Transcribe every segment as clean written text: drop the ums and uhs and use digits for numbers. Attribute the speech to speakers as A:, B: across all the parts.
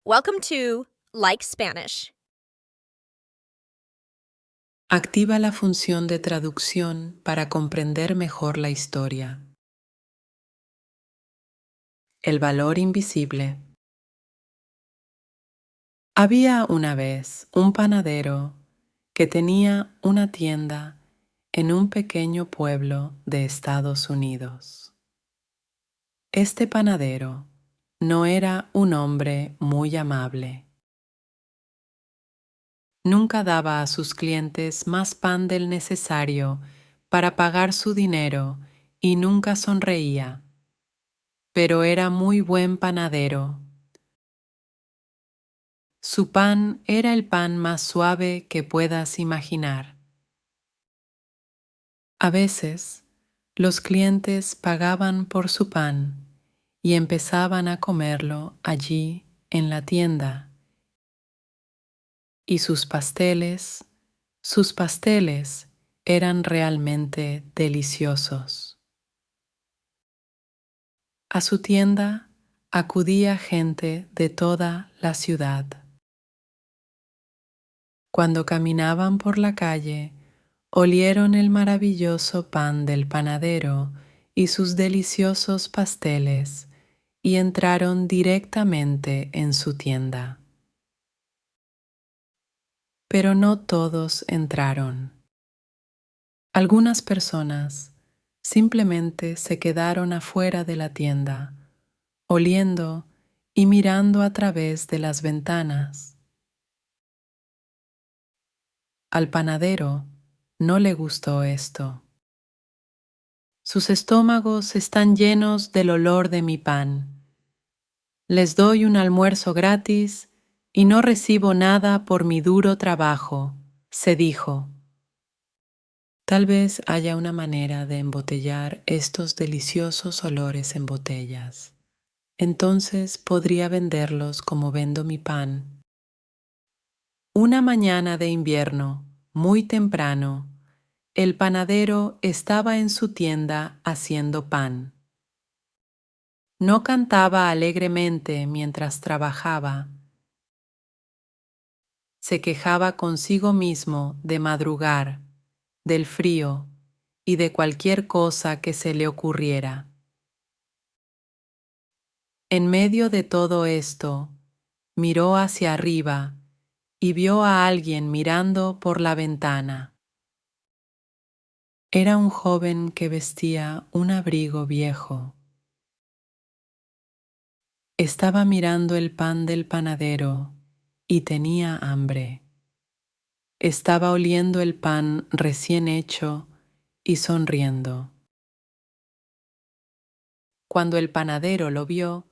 A: Welcome to Like Spanish.
B: Activa la función de traducción para comprender mejor la historia. El valor invisible. Había una vez un panadero que tenía una tienda en un pequeño pueblo de Estados Unidos. Este panadero no era un hombre muy amable. Nunca daba a sus clientes más pan del necesario para pagar su dinero y nunca sonreía, pero era muy buen panadero. Su pan era el pan más suave que puedas imaginar. A veces, los clientes pagaban por su pan y empezaban a comerlo allí en la tienda. Y sus pasteles eran realmente deliciosos. A su tienda acudía gente de toda la ciudad. Cuando caminaban por la calle, olieron el maravilloso pan del panadero y sus deliciosos pasteles y entraron directamente en su tienda. Pero no todos entraron. Algunas personas simplemente se quedaron afuera de la tienda, oliendo y mirando a través de las ventanas. Al panadero no le gustó esto. Sus estómagos están llenos del olor de mi pan. Les doy un almuerzo gratis y no recibo nada por mi duro trabajo, se dijo. Tal vez haya una manera de embotellar estos deliciosos olores en botellas. Entonces podría venderlos como vendo mi pan. Una mañana de invierno, muy temprano, el panadero estaba en su tienda haciendo pan. No cantaba alegremente mientras trabajaba. Se quejaba consigo mismo de madrugar, del frío y de cualquier cosa que se le ocurriera. En medio de todo esto, miró hacia arriba y vio a alguien mirando por la ventana. Era un joven que vestía un abrigo viejo. Estaba mirando el pan del panadero y tenía hambre. Estaba oliendo el pan recién hecho y sonriendo. Cuando el panadero lo vio,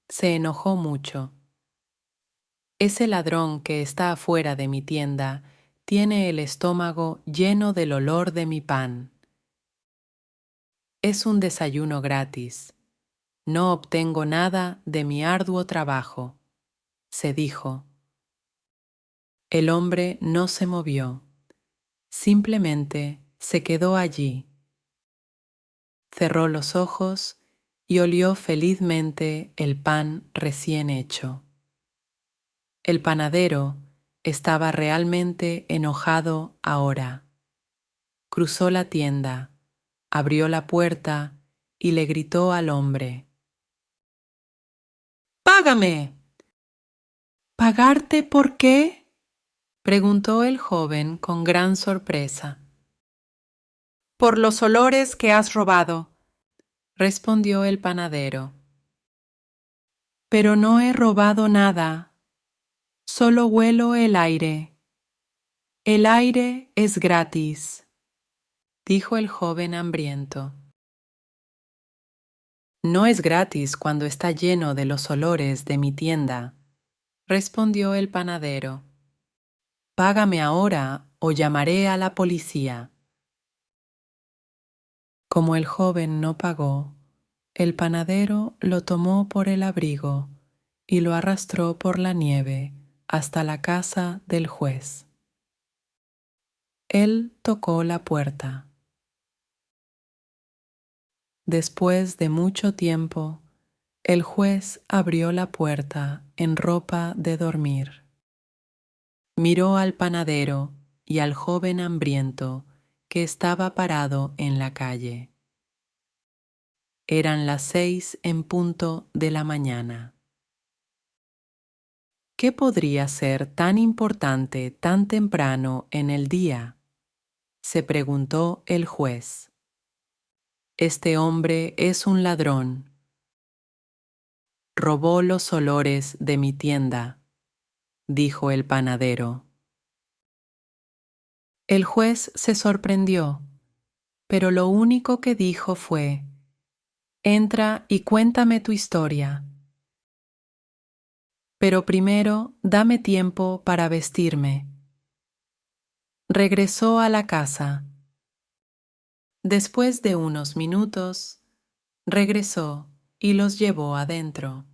B: se enojó mucho. Ese ladrón que está afuera de mi tienda tiene el estómago lleno del olor de mi pan. Es un desayuno gratis. No obtengo nada de mi arduo trabajo, se dijo. El hombre no se movió, simplemente se quedó allí. Cerró los ojos y olió felizmente el pan recién hecho. El panadero estaba realmente enojado ahora. Cruzó la tienda, abrió la puerta y le gritó al hombre: ¡Págame! ¿Pagarte por qué?, preguntó el joven con gran sorpresa. Por los olores que has robado, respondió el panadero. Pero no he robado nada, solo huelo el aire. El aire es gratis, dijo el joven hambriento. No es gratis cuando está lleno de los olores de mi tienda, respondió el panadero. Págame ahora o llamaré a la policía. Como el joven no pagó, el panadero lo tomó por el abrigo y lo arrastró por la nieve hasta la casa del juez. Él tocó la puerta. Después de mucho tiempo, El juez abrió la puerta en ropa de dormir. Miró al panadero y al joven hambriento que estaba parado en la calle. Eran las 6 en punto de la mañana. ¿Qué podría ser tan importante tan temprano en el día?, se preguntó el juez. Este hombre es un ladrón. Robó los olores de mi tienda, dijo el panadero. El juez se sorprendió, pero lo único que dijo fue: entra y cuéntame tu historia. Pero primero dame tiempo para vestirme. Regresó a la casa. Después de unos minutos, regresó y los llevó adentro.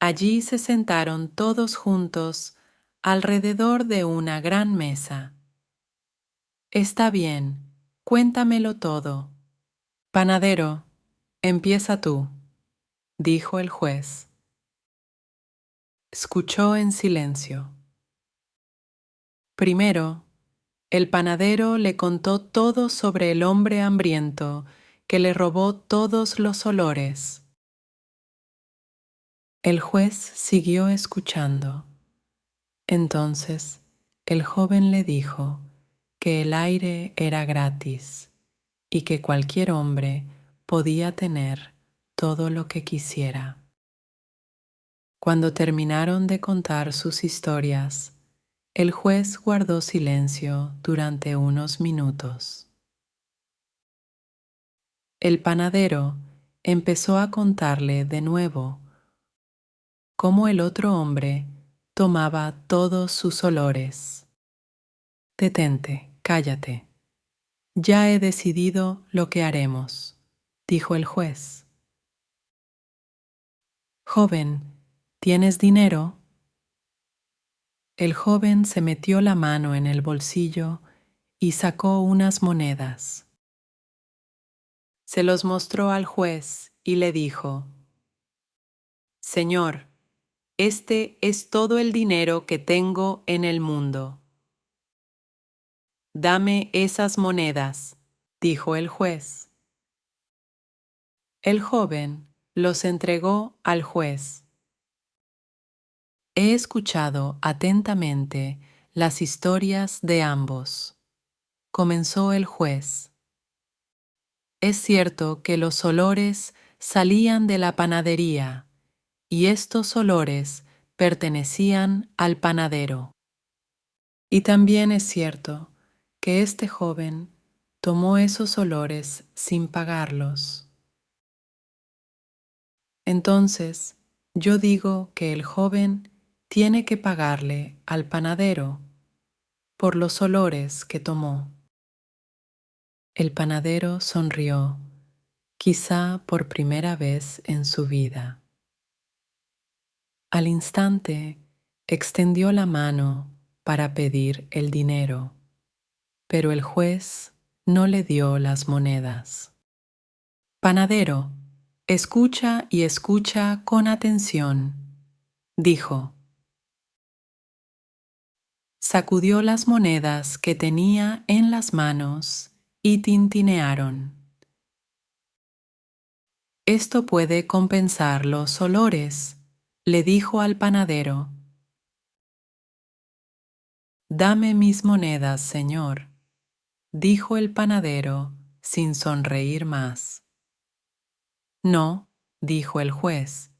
B: Allí se sentaron todos juntos alrededor de una gran mesa. Está bien, cuéntamelo todo. Panadero, empieza tú, dijo el juez. Escuchó en silencio. Primero, el panadero le contó todo sobre el hombre hambriento que le robó todos los olores. El juez siguió escuchando. Entonces, el joven le dijo que el aire era gratis y que cualquier hombre podía tener todo lo que quisiera. Cuando terminaron de contar sus historias, el juez guardó silencio durante unos minutos. El panadero empezó a contarle de nuevo cómo el otro hombre tomaba todos sus olores. Detente, cállate. Ya he decidido lo que haremos, dijo el juez. Joven, ¿tienes dinero? El joven se metió la mano en el bolsillo y sacó unas monedas. Se los mostró al juez y le dijo: Señor, este es todo el dinero que tengo en el mundo. Dame esas monedas, dijo el juez. El joven los entregó al juez. He escuchado atentamente las historias de ambos, comenzó el juez. Es cierto que los olores salían de la panadería y estos olores pertenecían al panadero. Y también es cierto que este joven tomó esos olores sin pagarlos. Entonces, yo digo que el joven tiene que pagarle al panadero por los olores que tomó. El panadero sonrió, quizá por primera vez en su vida. Al instante, extendió la mano para pedir el dinero, pero el juez no le dio las monedas. Panadero, escucha y escucha con atención, dijo. Sacudió las monedas que tenía en las manos y tintinearon. Esto puede compensar los olores, le dijo al panadero. Dame mis monedas, señor, dijo el panadero sin sonreír más. No, dijo el juez.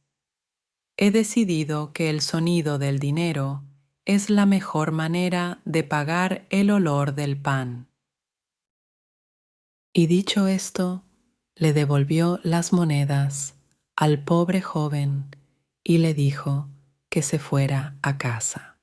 B: He decidido que el sonido del dinero es la mejor manera de pagar el olor del pan. Y dicho esto, le devolvió las monedas al pobre joven y le dijo que se fuera a casa.